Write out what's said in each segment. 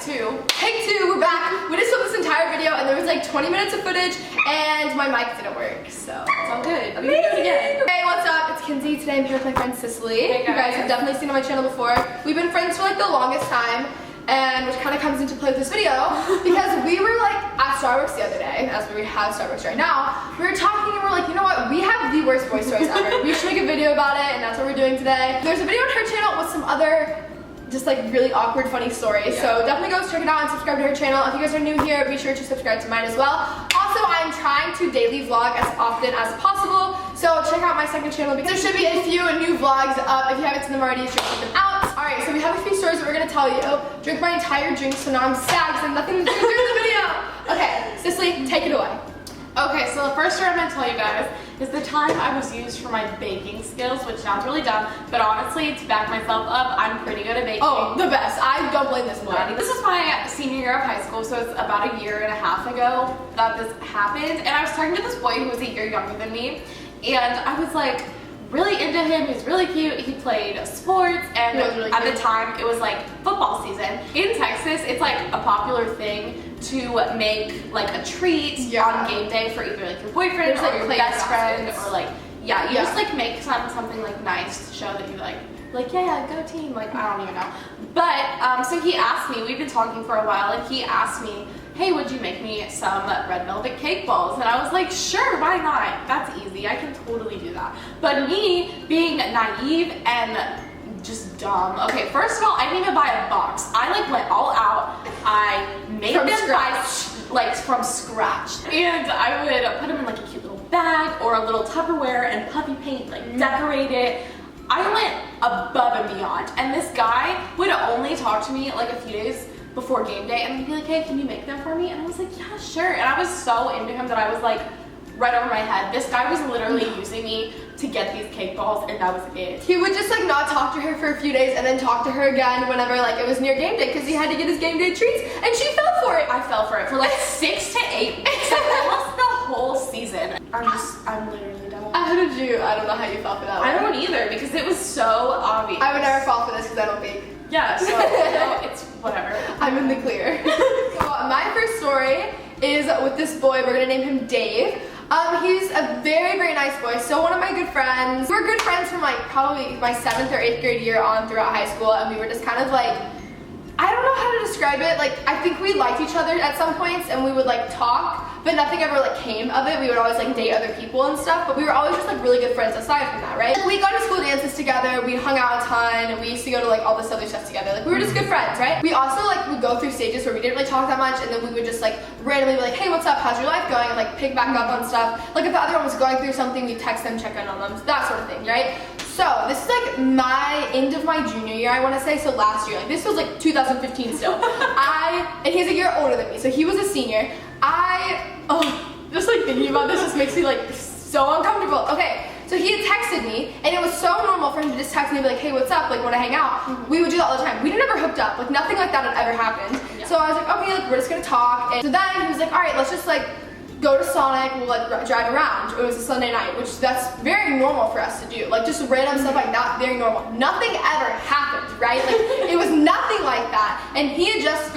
two. Take two, we're back. We just filmed this entire video and there was like 20 minutes of footage and my mic didn't work, so. It's all good. Amazing. We can do it again. Hey, what's up? It's Kenzie. Today I'm here with my friend Cicely. Hey guys. You guys have definitely seen on my channel before. We've been friends for like the longest time, and which kind of comes into play with this video because we were like at Starbucks the other day, as we have Starbucks right now. We were talking and we're like, you know what? We have the worst boy stories ever. We should make a video about it, and that's what we're doing today. There's a video on her channel with some other just like really awkward, funny stories. Yeah. So definitely go check it out and subscribe to her channel. If you guys are new here, be sure to subscribe to mine as well. Also, I'm trying to daily vlog as often as possible. So check out my second channel because there should be a few new vlogs up. If you haven't seen them already, you should check them out. Alright, so we have a few stories that we're gonna tell you. Drink my entire drink, so now I'm sad because I have nothing to do during the video. Okay, Cicely, take it away. Okay, so the first story I'm going to tell you guys is the time I was used for my baking skills, which sounds really dumb, but honestly, to back myself up, I'm pretty good at baking. Oh, the best. I don't blame this one. This is my senior year of high school, so it's about a year and a half ago that this happened, and I was talking to this boy who was a year younger than me, and I was like really into him. He was really cute. He played sports, and really at the time, it was like football season. In Texas, it's like a popular thing to make like a treat on game day for either like your boyfriend or your best friend, or like you just like make something like nice to show that you like yeah, go team, like I don't even know. But so he asked me, we've been talking for a while, and he asked me, hey, would you make me some red velvet cake balls? And I was like, sure, why not? That's easy, I can totally do that. But me being naive and just dumb. Okay, first of all, I didn't even buy a box. I like went all out. I made them from scratch. And I would put them in like a cute little bag or a little Tupperware and puppy paint, like decorate it. I went above and beyond. And this guy would only talk to me like a few days before game day and he'd be like, hey, can you make them for me? And I was like, yeah, sure. And I was so into him that I was like right over my head. This guy was literally using me to get these cake balls, and that was it. He would just like not talk to her for a few days and then talk to her again whenever like it was near game day because he had to get his game day treats, and she fell for it. I fell for it for like 6 to 8 weeks. Almost the whole season. I'm literally done. How did you? I don't know how you fell for that one. I don't either because it was so obvious. I would never fall for this because I don't bake. Yeah, so you know, it's whatever. I'm in the clear. So my first story is with this boy. We're gonna name him Dave. He's a very, very nice boy. So one of my good friends. We're good friends from like probably my 7th or 8th grade year on throughout high school, and we were just kind of like, I don't know how to describe it. Like, I think we liked each other at some points, and we would like talk, but nothing ever like came of it. We would always like date other people and stuff, but we were always just like really good friends aside from that, right? Like, we got to school dances together, we hung out a ton, and we used to go to like all this other stuff together. Like, we were just good friends, right? We also like would go through stages where we didn't really talk that much, and then we would just like randomly be like, hey, what's up? How's your life going? And like pick back up on stuff. Like if the other one was going through something, we'd text them, check in on them, that sort of thing, right? So this is like my end of my junior year, I want to say, so last year. Like this was like 2015 still. And he's a year older than me, so he was a senior. Just like thinking about this just makes me like so uncomfortable. Okay, so he had texted me, and it was so normal for him to just text me and be like, hey, what's up? Like, wanna hang out? We would do that all the time. We never hooked up. Like nothing like that had ever happened. Yeah. So I was like, okay, like we're just gonna talk. And so then he was like, all right, let's just like go to Sonic, we'll like drive around. It was a Sunday night, which that's very normal for us to do. Like just random stuff like that, very normal. Nothing ever happened, right? Like it was nothing like that. And he had just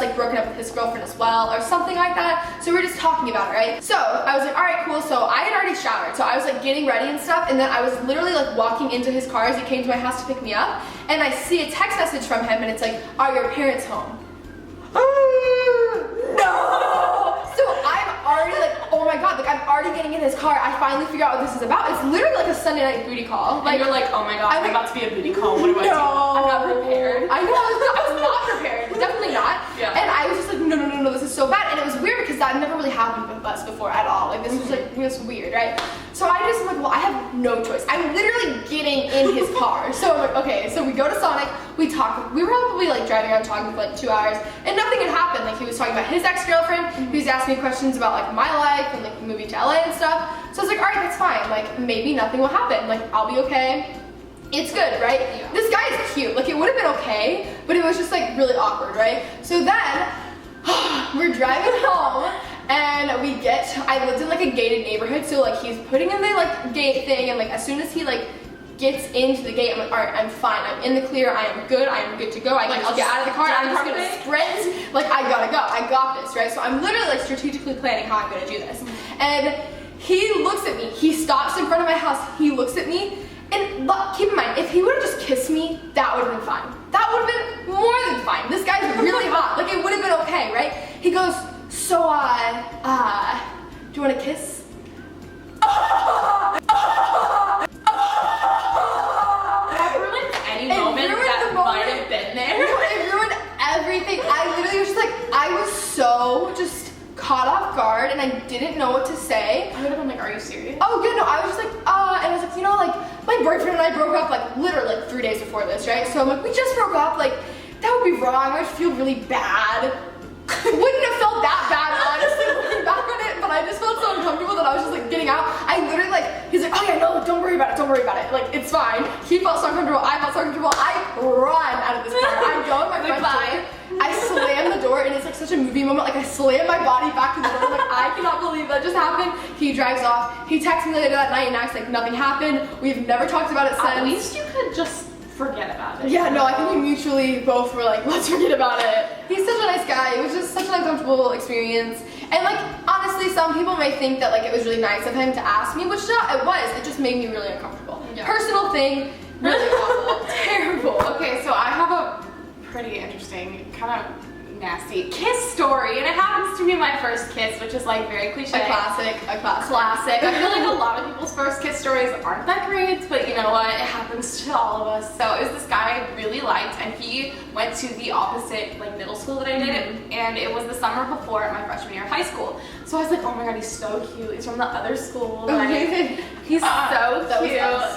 like broken up with his girlfriend as well, or something like that. So we were just talking about it, right? So I was like, all right, cool. So I had already showered. So I was like getting ready and stuff, and then I was literally like walking into his car as he came to my house to pick me up, and I see a text message from him, and it's like, are your parents home? No! So I'm already like, oh my god, like I'm already getting in his car. I finally figure out what this is about. It's literally like a Sunday night booty call. Like, and you're like, oh my god, I'm about to be a booty call. What do I do? I'm not prepared. I know, I was not prepared. Definitely not. Yeah. And I was just like, no, this is so bad. And it was weird because that never really happened with us before at all. Like this was like, this weird, right? So I just am like, well, I have no choice. I'm literally getting in his car. So I'm like, okay, so we go to Sonic, we talk. We were probably like driving around talking for like 2 hours, and nothing had happened. Like he was talking about his ex-girlfriend, he was asking me questions about like my life and like moving to LA and stuff. So I was like, all right, that's fine. Like maybe nothing will happen. Like I'll be okay. It's good, right? Yeah. This guy is cute. Like it would have been okay, but it was just like really awkward, right? So then we're driving home, and I lived in like a gated neighborhood, so like he's putting in the like gate thing, and like as soon as he like gets into the gate, I'm like, all right, I'm fine. I'm in the clear. I am good. I am good to go. I can just get out of the car. I'm just gonna sprint. Like, I gotta go. I got this, right? So I'm literally like strategically planning how I'm gonna do this. And he looks at me. He stops in front of my house. He looks at me. And keep in mind, if he would have just kissed me, that would have been fine. That would have been more than fine. This guy's really hot. Like, it would have been okay, right? He goes, so, do you want to kiss? That ruined any moment that might have been there. It ruined everything. I literally was just like, I was so just caught off guard and I didn't know what to say. I would have been like, are you serious? Oh, yeah, no, I was just like, and I was like, you know, like, my boyfriend and I broke up like literally like 3 days before this, right? So I'm like, we just broke up, like, that would be wrong. I would feel really bad. Wouldn't have felt that bad, honestly, looking back on it, but I just felt so uncomfortable that I was just like getting out. I literally like, he's like, oh yeah, no, don't worry about it, like, it's fine. He felt so uncomfortable, I felt so uncomfortable. I run out of this car. I go in my front door, I slam the door, and it's like such a movie moment. Like, I slam my body back to the door. I'm like, I cannot believe that just happened. He drives off. He texts me later that night and acts like nothing happened. We've never talked about it since. At least you could just forget about it. Yeah, no, I think we mutually both were like, let's forget about it. He's such a nice guy. It was just such an uncomfortable experience. And like, honestly, some people may think that like it was really nice of him to ask me, which it was. It just made me really uncomfortable. Yeah. Personal thing, really awful, terrible. Okay, so I have a pretty interesting, kind of nasty kiss story, and it happens to be my first kiss, which is like very cliche. A classic. Classic. I feel like a lot of people's first kiss stories aren't that great, but you know what? It happens to all of us. So it was this guy I really liked, and he went to the opposite like middle school that I did, and it was the summer before my freshman year of high school. So I was like, oh my god, he's so cute. He's from the other school. Like, he's so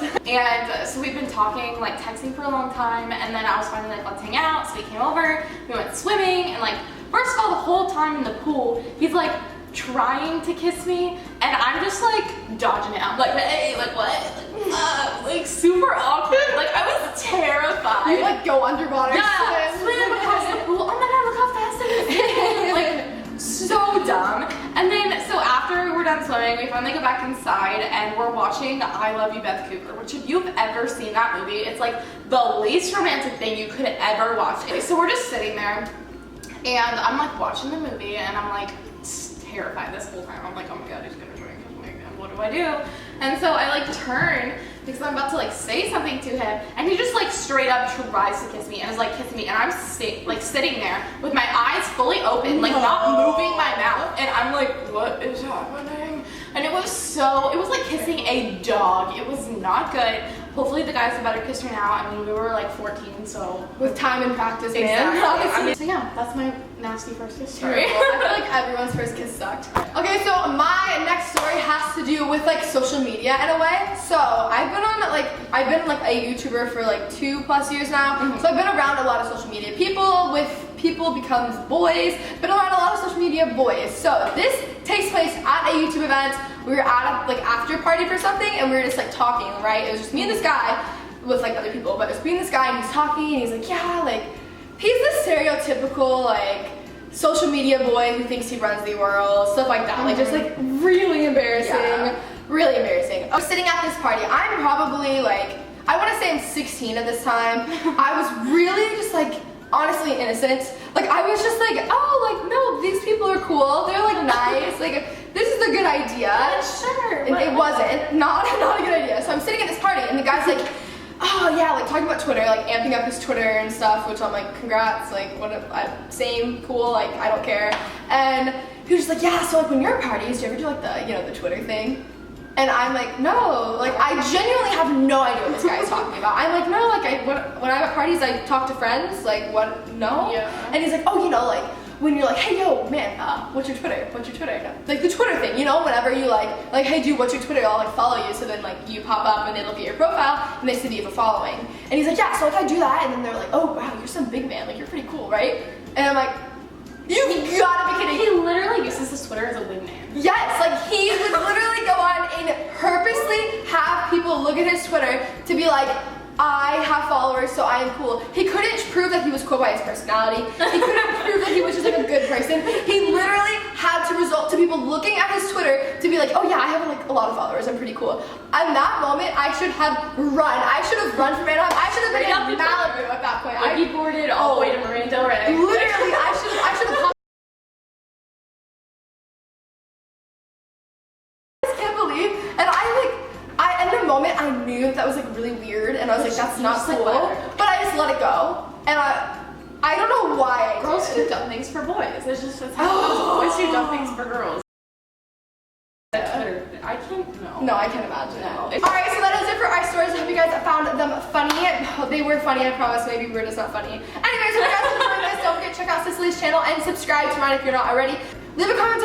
cute. And so we've been talking, like texting for a long time, and then I was finally like, let's hang out. So he came over, we went swimming, and like, first of all, the whole time in the pool, he's like trying to kiss me, and I'm just like dodging it. I'm like, hey, like what? Like super awkward. Like, I was terrified. You like go underwater. Yeah, swim across the pool. Oh my god, look how fast I was. Like, so dumb. And then, so after we're done swimming, we finally go back inside and we're watching I Love You, Beth Cooper, which if you've ever seen that movie, it's like the least romantic thing you could ever watch. So we're just sitting there and I'm like watching the movie and I'm like terrified this whole time. I'm like, oh my god, he's gonna try and kiss me again. What do I do? And so I like turn because I'm about to like say something to him, and he just like straight up tries to kiss me and is like kissing me, and I'm sitting there with my eyes fully open, like not moving my mouth, and I'm like, what is happening? And it was like kissing a dog. It was not good. Hopefully the guy's a better kisser now. I mean, we were like 14, so with time and practice, exactly. man. I mean, so yeah, that's my nasty first kiss story. I feel like everyone's first kiss sucked. Okay, so my next story has to do with like social media in a way. So I've been a YouTuber for like 2+ years now. So I've been around a lot of social media people. With people becomes boys. Been around a lot of social media boys. So this takes place at a YouTube event. We were at a like after party for something, and we were just like talking, right? It was just me and this guy with like other people, but it was me and this guy, and he's talking, and he's like, yeah, like he's the stereotypical like social media boy who thinks he runs the world, stuff like that. Like just like really embarrassing. Yeah. Really embarrassing. I was sitting at this party. I'm probably like, I want to say I'm 16 at this time. I was really just like honestly innocent. Like I was just like, oh, like no, these people are cool. They're like nice. Like this is a good idea. Sure. And it wasn't. Not a good idea. So I'm sitting at this party, and the guy's like, oh yeah, like talking about Twitter, like amping up his Twitter and stuff, which I'm like, congrats, like same, cool, like I don't care. And he was just like, yeah, so like when you're at parties, do you ever do like the the Twitter thing? And I'm like, no, like I genuinely have no idea what this guy is talking about. I'm like, no, like when I'm at parties, I talk to friends, like what, no? Yeah. And he's like, oh, like when you're like, hey, yo, man, what's your Twitter? What's your Twitter? Like the Twitter thing, whenever you like, hey, dude, what's your Twitter? I'll like follow you, so then like you pop up and it'll be your profile, and they see that you have a following. And he's like, yeah, so like I do that, and then they're like, oh wow, you're some big man, like you're pretty cool, right? And I'm like, you gotta be kidding. He literally uses his Twitter as a wingman. Yes, like he would literally go on and purposely have people look at his Twitter to be like, I have followers, so I am cool. He couldn't prove that he was cool by his personality. He couldn't prove that he was just like a good person. He literally had to result to people looking at his Twitter to be be like, oh yeah, I have like a lot of followers, I'm pretty cool. In that moment, I should have run. I should have run from Anaheim. I should have been in Malibu at that point. I'd be boarded all the way to Marina Del Rey. Literally, I should have. I just can't believe, and in the moment I knew that was like really weird, and I was like, that's not cool. But I just let it go, and I don't know why. Girls do dumb things for boys. It's just it's how boys do dumb things for girls. I can't. No, I can't imagine. No. Alright, so that is it for our stories. I hope you guys found them funny. They were funny, I promise. Maybe we're just not funny. Anyways, if you guys enjoyed this, don't forget to check out Cicely's channel and subscribe to mine if you're not already. Leave a comment